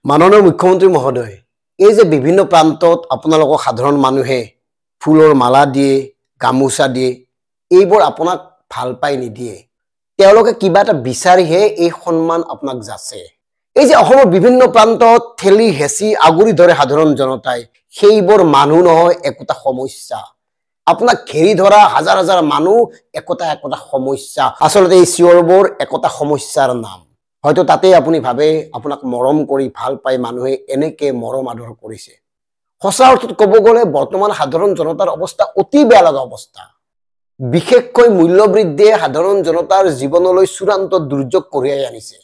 মাননীয় মুখ্যমন্ত্ৰী মহোদয়, এই যে বিভিন্ন প্ৰান্তত আপোনালোকক সাধাৰণ মানুহে ফুলৰ মালা দিয়ে, গামোচা দিয়ে, এইবোৰ আপোনাক ভাল পাই নিদিয়ে। তেওঁলোকে কিবা এটা বিচাৰিহে এই সন্মান আপোনাক যাচে। এই যে অসমৰ বিভিন্ন প্ৰান্তত ঠেলি হেঁচি আগুৰি ধৰে সাধাৰণ জনতাই, সেইবোৰ মানুহ নহয়, একোটা সমস্যা। আপোনাক ঘেৰি ধৰা হাজাৰ হাজাৰ মানুহ একোটা একোটা সমস্যা। আচলতে এই চিঞৰবোৰ একোটা সমস্যাৰ নাম। হয়তো তাতেই আপুনি ভাবে আপোনাক মৰম কৰি ভাল পাই মানুহে এনেকে মৰম আদৰ কৰিছে। সঁচা অৰ্থত ক'ব গ'লে বৰ্তমান সাধাৰণ জনতাৰ অৱস্থা অতি বেয়া লগা অৱস্থা। বিশেষকৈ মূল্যবৃদ্ধিয়ে সাধাৰণ জনতাৰ জীৱনলৈ চূড়ান্ত দুৰ্যোগ কঢ়িয়াই আনিছে।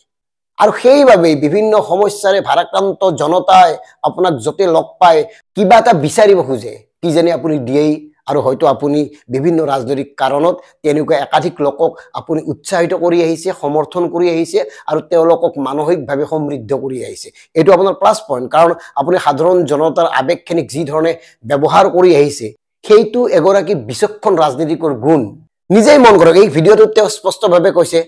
আৰু সেইবাবেই বিভিন্ন সমস্যাৰে ভাৰাক্ৰান্ত জনতাই আপোনাক য'তে লগ পায় কিবা এটা বিচাৰিব খোজে, কিজানি আপুনি দিয়েই। আৰু হয়তো আপুনি বিভিন্ন ৰাজনৈতিক কাৰণত তেনেকুৱা একাধিক লোকক আপুনি উৎসাহিত কৰি আহিছে, সমৰ্থন কৰি আহিছে আৰু তেওঁলোকক মানসিকভাৱে সমৃদ্ধ কৰি আহিছে। এইটো আপোনাৰ প্লাছ পইণ্ট, কাৰণ আপুনি সাধাৰণ জনতাৰ আৱেগখিনিক যি ধৰণে ব্যৱহাৰ কৰি আহিছে, সেইটো এগৰাকী বিচক্ষণ ৰাজনীতিকৰ গুণ। নিজেই মন কৰক, এই ভিডিঅ'টোত তেওঁ স্পষ্টভাৱে কৈছে,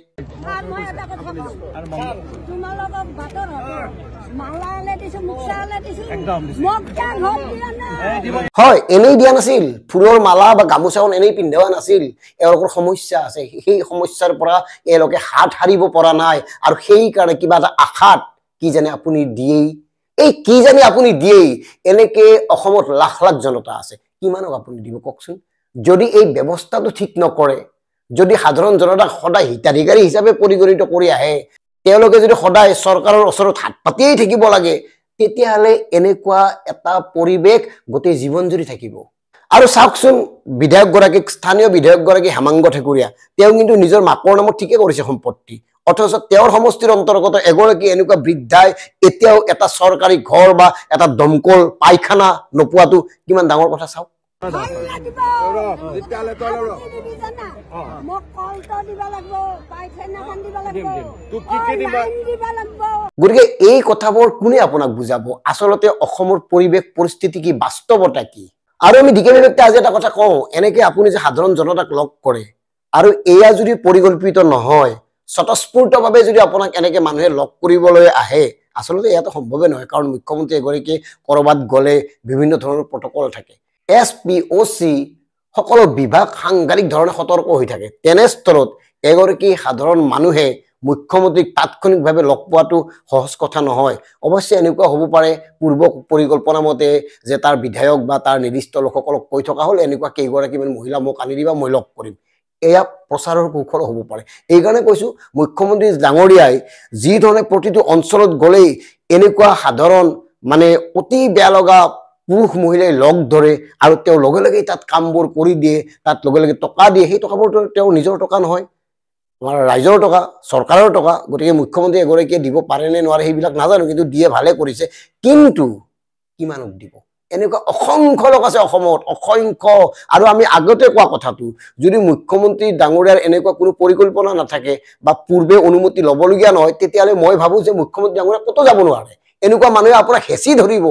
হয়, এনেই দিয়া নাছিল। ফুলৰ মালা বা গামোচাখন এনেই পিন্ধাৱা নাছিল। এওঁলোকৰ সমস্যা আছে, সেই সমস্যাৰ পৰা এওঁলোকে হাত সাৰিব পৰা নাই। আৰু সেইকাৰণে কিবা এটা আশাত কিজানি আপুনি দিয়েই, এই কিজানি আপুনি দিয়েই, এনেকে অসমত লাখ লাখ জনতা আছে। কিমানক আপুনি দিব কওকচোন? যদি এই ব্যৱস্থাটো ঠিক নকৰে, যদি সাধাৰণ জনতাক সদায় হিতাধিকাৰী হিচাপে পৰিগণিত কৰি আহে, তেওঁলোকে যদি সদায় চৰকাৰৰ ওচৰত হাত পাতিয়েই থাকিব লাগে, তেতিয়াহ'লে এনেকুৱা এটা পৰিৱেশ গোটেই জীৱন জুৰি থাকিব। আৰু চাওকচোন, বিধায়কগৰাকীক, স্থানীয় বিধায়কগৰাকী হেমাংগ ঠেকুৰীয়া, তেওঁ কিন্তু নিজৰ মাকৰ নামত ঠিকে কৰিছে সম্পত্তি, অথচ তেওঁৰ সমষ্টিৰ অন্তৰ্গত এগৰাকী এনেকুৱা বৃদ্ধাই এতিয়াও এটা চৰকাৰী ঘৰ বা এটা দমকল পায়খানা নোপোৱাটো কিমান ডাঙৰ কথা চাওক। গতিকে এই কথাবোৰ কোনে আপোনাক বুজাব? আচলতে অসমৰ পৰিৱেশ পৰিস্থিতি কি, বাস্তৱতা কি? আৰু আমি দিকে বিবেকে আজি এটা কথা কওঁ, এনেকে আপুনি যে সাধাৰণ জনতাক লগ কৰে আৰু এয়া যদি পৰিকল্পিত নহয়, স্বতঃস্ফূৰ্তভাৱে যদি আপোনাক এনেকে মানুহে লগ কৰিবলৈ আহে, আচলতে ইয়াতো সম্ভৱে নহয়। কাৰণ মুখ্যমন্ত্ৰী এগৰাকী কৰবাত গ'লে বিভিন্ন ধৰণৰ প্ৰটকল থাকে। SP, OC সকলো বিভাগ সাংঘাতিক ধৰণে সতৰ্ক হৈ থাকে। তেনেস্থলত এগৰাকী সাধাৰণ মানুহে মুখ্যমন্ত্ৰীক তাৎক্ষণিকভাৱে লগ পোৱাটো সহজ কথা নহয়। অৱশ্যে এনেকুৱা হ'ব পাৰে পূৰ্ব পৰিকল্পনা মতে যে তাৰ বিধায়ক বা তাৰ নিৰ্দিষ্ট লোকসকলক কৈ থকা হ'ল, এনেকুৱা কেইগৰাকীমান মহিলা মোক আনি দিবা, মই লগ কৰিম। এয়া প্ৰচাৰৰ কৌশল হ'ব পাৰে। এইকাৰণে কৈছোঁ, মুখ্যমন্ত্ৰী ডাঙৰীয়াই যি ধৰণে প্ৰতিটো অঞ্চলত গ'লেই এনেকুৱা সাধাৰণ মানে অতি বেয়া লগা পুৰুষ মহিলাই লগ ধৰে আৰু তেওঁ লগে লগে তাত কামবোৰ কৰি দিয়ে, তাত লগে লগে টকা দিয়ে। সেই টকাবোৰ তেওঁৰ নিজৰ টকা নহয়, আমাৰ ৰাইজৰ টকা, চৰকাৰৰ টকা। গতিকে মুখ্যমন্ত্ৰী এগৰাকীয়ে দিব পাৰে নে নোৱাৰে সেইবিলাক নাজানো, কিন্তু দিয়ে ভালে কৰিছে। কিন্তু কিমানক দিব? এনেকুৱা অসংখ্য লোক আছে অসমত, অসংখ্য। আৰু আমি আগতে কোৱা কথাটো, যদি মুখ্যমন্ত্ৰী ডাঙৰীয়াৰ এনেকুৱা কোনো পৰিকল্পনা নাথাকে বা পূৰ্বে অনুমতি ল'বলগীয়া নহয়, তেতিয়াহ'লে মই ভাবোঁ যে মুখ্যমন্ত্ৰী ডাঙৰীয়া ক'তো যাব নোৱাৰে। এনেকুৱা মানুহে আপোনাক হেঁচি ধৰিব।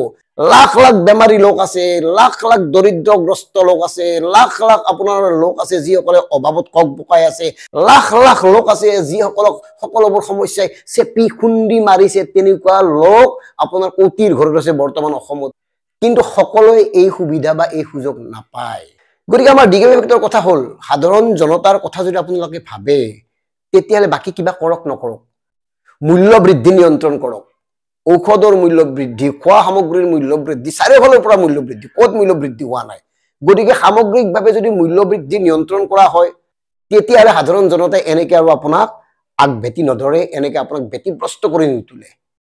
লাখ লাখ বেমাৰী লোক আছে, লাখ লাখ দৰিদ্ৰগ্ৰস্ত লোক আছে, লাখ লাখ আপোনাৰ লোক আছে যিসকলে অভাৱত কক বকাই আছে, লাখ লাখ লোক আছে যিসকলক সকলোবোৰ সমস্যাই চেপি খুন্দি মাৰিছে। তেনেকুৱা লোক আপোনাৰ কোটিৰ ঘৰত আছে বৰ্তমান অসমত, কিন্তু সকলোৱে এই সুবিধা বা এই সুযোগ নাপায়। গতিকে আমাৰ দিগে বিবেকৰ কথা হ'ল, সাধাৰণ জনতাৰ কথা যদি আপোনালোকে ভাবে, তেতিয়াহ'লে বাকী কিবা কৰক নকৰক, মূল্য বৃদ্ধি নিয়ন্ত্ৰণ কৰক। ঔষধৰ মূল্য বৃদ্ধি, খোৱা সামগ্ৰীৰ মূল্য বৃদ্ধি, চাৰিওফালৰ পৰা মূল্য বৃদ্ধি। ক'ত মূল্য বৃদ্ধি হোৱা নাই? গতিকে সামগ্ৰিকভাৱে যদি মূল্য বৃদ্ধি নিয়ন্ত্ৰণ কৰা হয়, তেতিয়াহ'লে সাধাৰণ জনতাই এনেকে আৰু আপোনাক আগভেটি নধৰে, এনেকে আপোনাক ব্যতিব্ৰস্ত কৰি নিতোলে।